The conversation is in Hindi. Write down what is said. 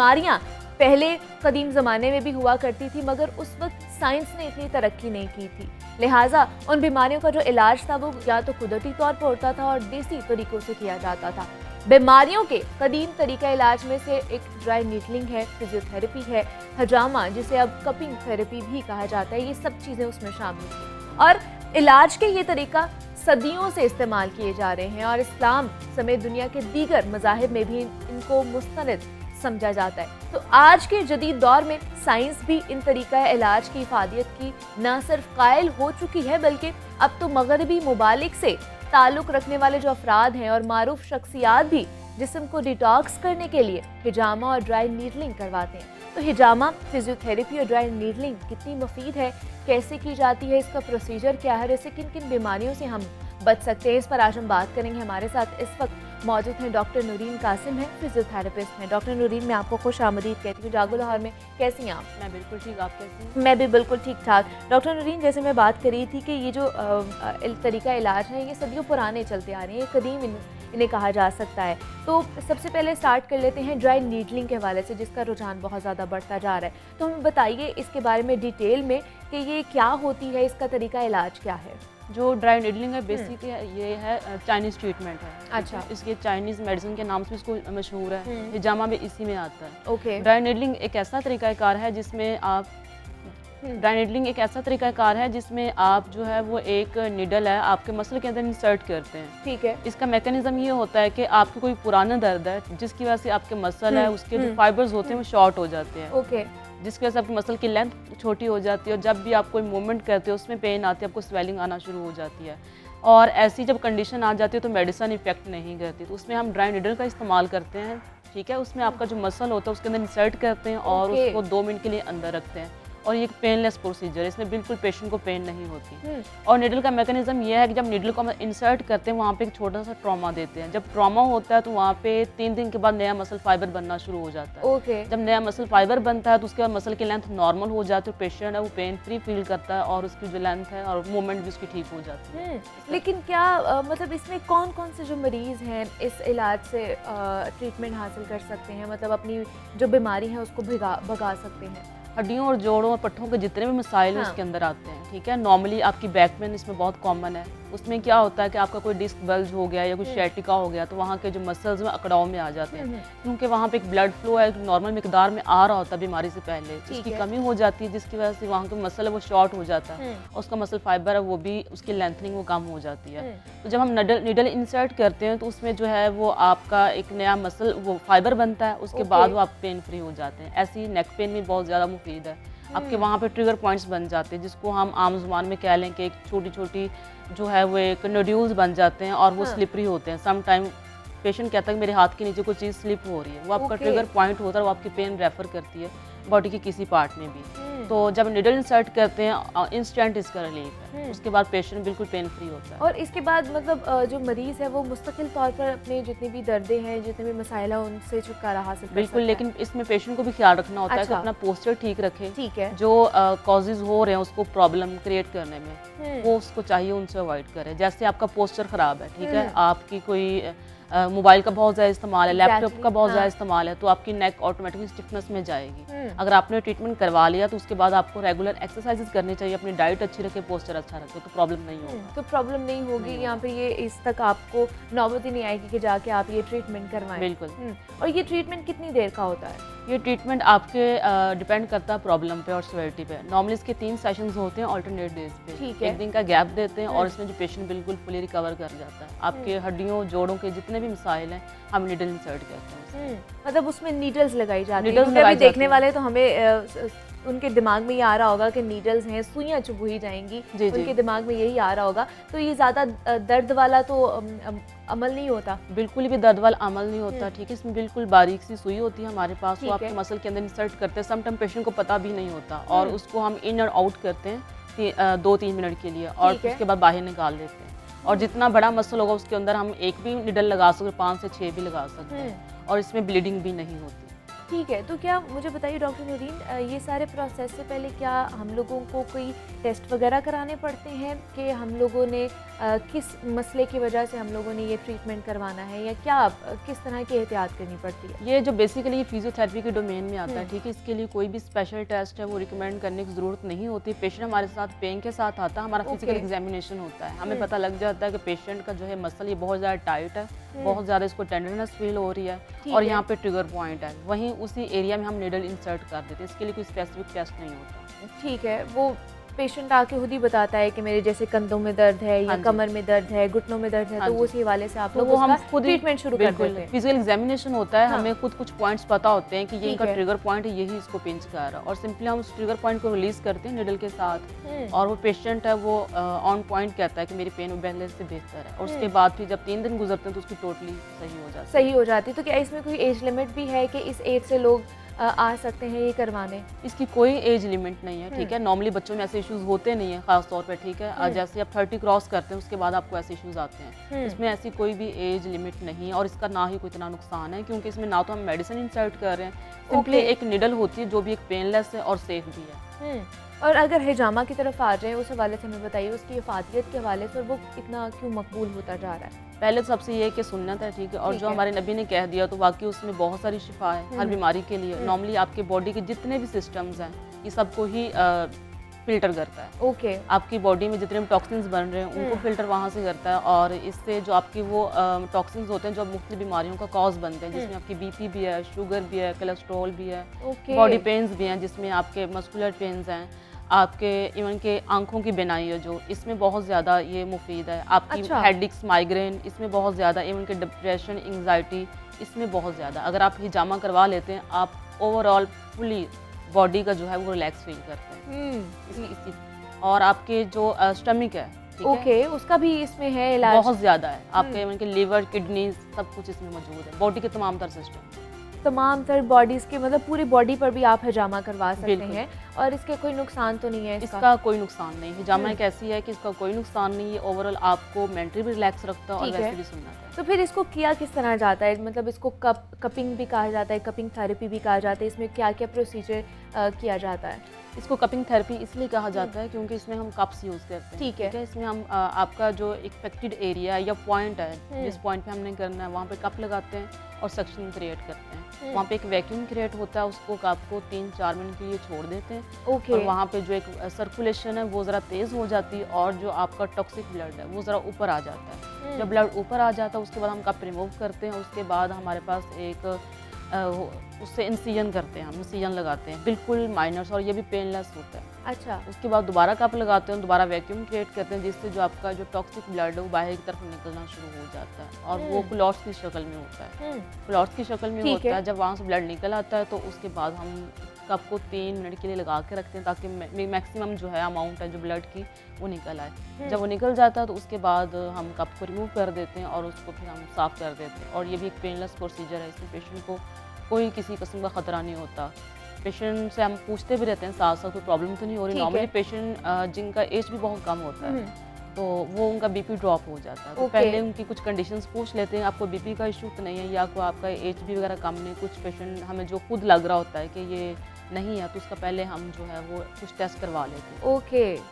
बीमारियां पहले कदीम ज़माने में भी हुआ करती थी, मगर उस वक्त साइंस ने इतनी तरक्की नहीं की थी। लिहाजा उन बीमारियों का जो इलाज था वो या तो कुदरती तौर पर होता था और देसी तरीकों से किया जाता था। बीमारियों के कदीम तरीका इलाज में से एक ड्राई नीडलिंग है, फिजियोथेरेपी है, हजामा जिसे अब कपिंग थेरेपी भी कहा जाता है, ये सब चीज़ें उसमें शामिल थी। और इलाज के ये तरीका सदियों से इस्तेमाल किए जा रहे हैं और इस्लाम समेत दुनिया के दीगर मज़ाहिब में भी इनको मुस्तनद समझा जाता है। तो आज के जदीद दौर में साइंस भी इन तरीका इलाज की इफादियत की न सिर्फ कायल हो चुकी है, बल्कि अब तो मगरबी मुमालिक से ताल्लुक़ रखने वाले जो अफराद हैं और मारूफ शख्सियात भी जिस्म को डिटॉक्स करने के लिए हिजामा और ड्राई नीडलिंग करवाते हैं। तो हिजामा, फिजियोथेरेपी और ड्राई नीडलिंग कितनी मुफीद है, कैसे की जाती है, इसका प्रोसीजर क्या है, इससे किन किन बीमारियों से हम बच सकते हैं, इस पर आज हम बात करेंगे। हमारे साथ इस वक्त मौजूद हैं डॉक्टर नूरीन कासिम हैं, फिजियोथेरेपिस्ट हैं। डॉक्टर नूरीन, मैं आपको खुश आमदीद कहती हूँ जागो लाहौर में। कैसी हैं आप? मैं बिल्कुल ठीक, आप कैसी हैं? मैं भी बिल्कुल ठीक ठाक। डॉक्टर नूरीन, जैसे मैं बात कर रही थी कि ये जो तरीका इलाज है ये सदियों पुराने चलते आ रहे हैं, ये कदीम इन्हें कहा जा सकता है। तो सबसे पहले स्टार्ट कर लेते हैं ड्राई नीडलिंग के हवाले से, जिसका रुझान बहुत ज़्यादा बढ़ता जा रहा है। तो हमें बताइए इसके बारे में डिटेल में कि ये क्या होती है, इसका तरीका इलाज क्या है? जो ड्राई नीडलिंग है बेसिक ये है चाइनीज़ ट्रीटमेंट है। अच्छा। इसके चाइनीज़ मेडिसिन के नाम से इसको मशहूर है। हिजामा भी इसी में आता है। ओके। ड्राई नीडलिंग एक ऐसा तरीक़ाकार है जिसमें आप जो है वो एक नीडल है आपके मसल के अंदर इंसर्ट करते हैं। ठीक है। इसका मैकेनिज्म ये होता है कि आपको कोई पुराना दर्द है जिसकी वजह से आपके मसल है उसके जो फाइबर्स होते हैं वो शॉर्ट हो जाते हैं। ओके। जिसकी वजह से आपकी मसल की लेंथ छोटी हो जाती है और जब भी आप कोई मूवमेंट करते हो उसमें पेन आती है, आपको स्वेलिंग आना शुरू हो जाती है। और ऐसी जब कंडीशन आ जाती है तो मेडिसिन इफेक्ट नहीं करती, तो उसमें हम ड्राई नीडल का इस्तेमाल करते हैं। ठीक है, उसमें आपका जो मसल होता है उसके अंदर इंसर्ट करते हैं और उसको 2 मिनट के लिए अंदर रखते हैं और ये एक पेनलेस प्रोसीजर है, इसमें बिल्कुल पेशेंट को पेन नहीं होती। और नीडल का मैकेनिज्म ये है कि जब नीडल को हम इंसर्ट करते हैं वहाँ पे एक छोटा सा ट्रॉमा देते हैं। जब ट्रॉमा होता है तो वहाँ पे 3 दिन के बाद नया मसल फाइबर बनना शुरू हो जाता है। ओके। जब नया मसल फाइबर बनता है तो उसके बाद मसल की लेंथ नॉर्मल हो जाती है, पेशेंट है वो पेन फ्री फील करता है और उसकी जो लेंथ है और मूवमेंट भी उसकी ठीक हो जाती है। लेकिन क्या मतलब इसमें कौन कौन से जो मरीज़ हैं इस इलाज से ट्रीटमेंट हासिल कर सकते हैं, मतलब अपनी जो बीमारी है उसको भगा सकते हैं? हड्डियों और जोड़ों और पट्टों के जितने भी मसाइल हैं उसके अंदर आते हैं। ठीक है, नॉर्मली आपकी बैक पेन इसमें बहुत कॉमन है। उसमें क्या होता है कि आपका कोई डिस्क बल्ज हो गया या कोई शैटिका हो गया तो वहाँ के जो मसल्स में अकड़ाव में आ जाते हैं, क्योंकि वहाँ पे एक ब्लड फ्लो है नॉर्मल मिकदार में आ रहा होता है बीमारी से पहले, उसकी कमी हो जाती है जिसकी वजह से वहाँ का मसल है वो शॉर्ट हो जाता है और उसका मसल फाइबर है वो भी उसकी लेंथनिंग वो कम हो जाती है। तो जब हम नीडल इंसर्ट करते हैं तो उसमें जो है वो आपका एक नया मसल वो फाइबर बनता है, उसके बाद वो आप पेन फ्री हो जाते हैं। ऐसी नेक पेन भी बहुत ज़्यादा मुफीद है। आपके वहाँ पे ट्रिगर पॉइंट्स बन जाते हैं जिसको हम आम जुबान में कह लें कि एक छोटी छोटी जो है वो एक नोड्यूल्स बन जाते हैं और वो स्लिपरी होते हैं। सम टाइम पेशेंट कहता है कि मेरे हाथ के नीचे कोई चीज़ स्लिप हो रही है, वो आपका ट्रिगर पॉइंट होता है, वो आपकी पेन रेफर करती है बॉडी के किसी पार्ट में भी। तो जब निडल इंसर्ट करते हैं इंस्टेंट इसका रिलीफ है, उसके बाद पेशेंट बिल्कुल पेन फ्री होता है। और इसके बाद मतलब जो मरीज़ है वो मुस्तकिल तौर पर अपने जितनी भी दर्दें हैं, जितने भी मसाइल हैं उनसे छुटकारा हासिल कर बिल्कुल, सकता लेकिन इसमें पेशेंट को भी ख्याल रखना होता है कि अपना पोस्चर ठीक रखे। ठीक है। जो कॉजेज हो रहे हैं उसको प्रॉब्लम क्रिएट करने में वो उसको चाहिए उनसे अवॉइड करें। जैसे आपका पोस्चर ख़राब है, ठीक है, आपकी कोई मोबाइल का बहुत ज़्यादा इस्तेमाल है, लैपटॉप का बहुत ज़्यादा इस्तेमाल है, तो आपकी नेक ऑटोमेटिकली स्टिफनेस में जाएगी। अगर आपने ट्रीटमेंट करवा लिया तो उसके बाद आपको रेगुलर एक्सरसाइजेस करनी चाहिए, अपनी डाइट अच्छी रखे, पोस्चर अच्छा रखे, तो प्रॉब्लम नहीं होगी। तो प्रॉब्लम नहीं होगी यहाँ पे, ये इस तक आपको नौबत ही नहीं आएगी कि जाके आप ये ट्रीटमेंट करवाएं। बिल्कुल। और ये ट्रीटमेंट कितनी देर का होता है? ये ट्रीटमेंट आपके डिपेंड करता है प्रॉब्लम पे और सिवियरिटी पे। नॉर्मली इसके 3 सेशंस होते हैं अल्टरनेट डेज पे। ठीक है। एक दिन का गैप देते हैं और इसमें जो पेशेंट बिल्कुल फुली रिकवर कर जाता है। आपके हड्डियों जोड़ों के जितने भी मसाइल हैं हम नीडल इंसर्ट करते हैं। मतलब उसमें नीडल्स लगाई जाती हैं। नीडल्स अभी देखने वाले तो हमें उनके दिमाग में ये आ रहा होगा कि नीडल्स हैं, सुइयां चुभई जाएंगी, उनके दिमाग में यही आ रहा होगा। तो ये ज़्यादा दर्द वाला तो अमल नहीं होता? बिल्कुल भी दर्द वाला अमल नहीं होता। ठीक है, इसमें बिल्कुल बारीक सी सुई होती है हमारे पास, वो आपके मसल के अंदर इंसर्ट करते हैं। सम टाइम पेशेंट को पता भी नहीं होता और उसको हम इन और आउट करते हैं 2-3 मिनट के लिए और उसके बाद बाहर निकाल देते हैं। और जितना बड़ा मसल होगा उसके अंदर हम एक भी निडल लगा सकते हैं, 5 से 6 भी लगा सकते हैं और इसमें ब्लीडिंग भी नहीं होती। ठीक है, तो क्या मुझे बताइए डॉक्टर नूरीन, ये सारे प्रोसेस से पहले क्या हम लोगों को कोई टेस्ट वगैरह कराने पड़ते हैं कि हम लोगों ने किस मसले की वजह से हम लोगों ने ये ट्रीटमेंट करवाना है, या क्या किस तरह की एहतियात करनी पड़ती है? ये जो बेसिकली फिजियोथेरेपी के डोमेन में आता है, ठीक है, इसके लिए कोई भी स्पेशल टेस्ट है वो रिकमेंड करने की ज़रूरत नहीं होती। पेशेंट हमारे साथ पेन के साथ आता है, हमारा फिजिकल एग्जामिनेशन होता है, हमें पता लग जाता है कि पेशेंट का जो है मसल ये बहुत ज़्यादा टाइट है, बहुत ज़्यादा इसको टेंडरनेस फील हो रही है और यहाँ पे ट्रिगर पॉइंट है, वहीं उसी एरिया में हम नीडल इंसर्ट कर देते हैं। इसके लिए कोई स्पेसिफिक टेस्ट नहीं होता। ठीक है, वो पेशेंट आके खुद ही बताता है कि मेरे जैसे कंधों में दर्द है या कमर में दर्द है, घुटनों में दर्द है, तो वो उसी हवाले से आप लोग उसका ट्रीटमेंट शुरू कर देते हैं। फिजिकल एग्जामिनेशन होता है, हमें खुद कुछ पॉइंट्स पता होते हैं कि ये इनका ट्रिगर पॉइंट है, यही इसको पिंच कर रहा है, और सिंपली हम उस ट्रिगर पॉइंट को रिलीज करते हैं निडल के साथ, और वो पेशेंट है वो ऑन पॉइंट कहता है कि मेरी पेन पहले से बेहतर है, और उसके बाद फिर जब 3 दिन गुजरते हैं तो उसकी टोटली सही हो जाती है। तो क्या इसमें कोई एज लिमिट भी है कि इस एज से लोग आ सकते हैं ये करवाने? इसकी कोई एज लिमिट नहीं है, ठीक है। नॉर्मली बच्चों में ऐसे इश्यूज होते नहीं है खास तौर पे, ठीक है। जैसे आप 30 क्रॉस करते हैं उसके बाद आपको ऐसे इश्यूज आते हैं, इसमें ऐसी कोई भी एज लिमिट नहीं है, और इसका ना ही कोई इतना नुकसान है, क्योंकि इसमें ना तो हम मेडिसिन इंसर्ट कर रहे हैं, सिंपली एक निडल होती है जो भी एक पेनलेस है और सेफ भी है। और अगर हिजामा की तरफ आ जाए, उस हवाले से हमें बताइए, उसकी इफादियत के हवाले से वो इतना क्यों मकबूल होता जा रहा है? पहले तो सबसे ये है कि सुन्नत है, ठीक है, और जो हमारे नबी ने कह दिया तो वाकई उसमें बहुत सारी शिफा है हर बीमारी के लिए। नॉर्मली आपके बॉडी के जितने भी सिस्टम्स हैं ये सबको ही फिल्टर करता है। ओके। आपकी बॉडी में जितने भी टॉक्सिन्स बन रहे हैं उनको फिल्टर वहाँ से करता है, और इससे जो आपकी वो टॉक्सिन्स होते हैं जो मुख्तलिफ बीमारियों का कॉज बनते हैं, जिसमें आपकी बीपी भी है, शुगर भी है, कोलेस्ट्रॉल भी है, बॉडी पेन्स भी हैं, जिसमें आपके मस्कुलर पेन्स हैं, आपके इवन के आंखों की बिनाई है जो, इसमें बहुत ज़्यादा ये मुफीद है। आपकी हेडेक्स, माइग्रेन, इसमें बहुत ज़्यादा, इवन के डिप्रेशन, एंग्जाइटी, इसमें बहुत ज़्यादा। अगर आप हिजामा करवा लेते हैं आप ओवरऑल फुली बॉडी का जो है वो रिलैक्स फील करते हैं। और आपके जो स्टमक है, ओके, उसका भी इसमें है इलाज? बहुत ज़्यादा है। आपके इवन के लिवर, किडनी, सब कुछ इसमें मौजूद है, बॉडी के तमाम तर सिस्टम, तमाम तर बॉडीज़ के, मतलब पूरी बॉडी पर भी आप हिजामा करवा सकते हैं, और इसके कोई नुकसान तो नहीं है? इसका कोई नुकसान नहीं। हिजामा एक ऐसी है कि इसका कोई नुकसान नहीं है, ओवरऑल आपको मेंटली भी रिलैक्स रखता है और वैसे भी सुनना है। तो फिर इसको किया किस तरह जाता है? मतलब इसको कपिंग भी कहा जाता है, कपिंग थेरेपी भी कहा जाता है, इसमें क्या क्या प्रोसीजर किया जाता है? इसको कपिंग थेरेपी इसलिए कहा जाता है क्योंकि इसमें हम कप्स यूज़ करते हैं, ठीक है। इसमें हम आपका जो इन्फेक्टेड एरिया या पॉइंट है, जिस पॉइंट पे हमने करना है वहाँ पे कप लगाते हैं और सक्शन क्रिएट करते हैं। वहाँ पे एक वैक्यूम क्रिएट होता है, उसको कप को 3-4 मिनट के लिए छोड़ देते हैं, और वहाँ पे जो एक सर्कुलेशन है वो ज़रा तेज़ हो जाती है, और जो आपका टॉक्सिक ब्लड है वो ज़रा ऊपर आ जाता है। जब ब्लड ऊपर आ जाता है उसके बाद हम कप रिमूव करते हैं, उसके बाद हमारे पास एक उससे इंसिजन करते हैं, हम इंसिजन लगाते हैं, बिल्कुल माइनर्स, और ये भी पेनलेस होता है। अच्छा। उसके बाद दोबारा कप लगाते हैं, दोबारा वैक्यूम क्रिएट करते हैं, जिससे जो आपका जो टॉक्सिक ब्लड है वो बाहर की तरफ निकलना शुरू हो जाता है, और वो क्लॉट्स की शक्ल में होता है, क्लॉट्स की शक्ल में होता है। जब वहाँ से ब्लड निकल आता है तो उसके बाद हम कप को 3 मिनट के लिए लगा के रखते हैं, ताकि मैक्सिमम जो है अमाउंट है जो ब्लड की वो निकल आए। जब वो निकल जाता है तो उसके बाद हम कप को रिमूव कर देते हैं और उसको फिर हम साफ़ कर देते हैं, और ये भी एक पेनलेस प्रोसीजर है। इसमें पेशेंट को कोई किसी किस्म का ख़तरा नहीं होता। पेशेंट से हम पूछते भी रहते हैं साथ साथ कोई प्रॉब्लम तो नहीं हो रही। नॉर्मली पेशेंट जिनका एज भी बहुत कम होता है तो वो उनका बीपी ड्रॉप हो जाता है, तो पहले उनकी कुछ कंडीशंस पूछ लेते हैं, आपको बीपी का इशू तो नहीं है, या को आपका एज भी वगैरह कम नहीं। कुछ पेशेंट हमें जो खुद लग रहा होता है कि ये नहीं है, तो उसका पहले हम जो है वो कुछ टेस्ट करवा लेते हैं। ओके।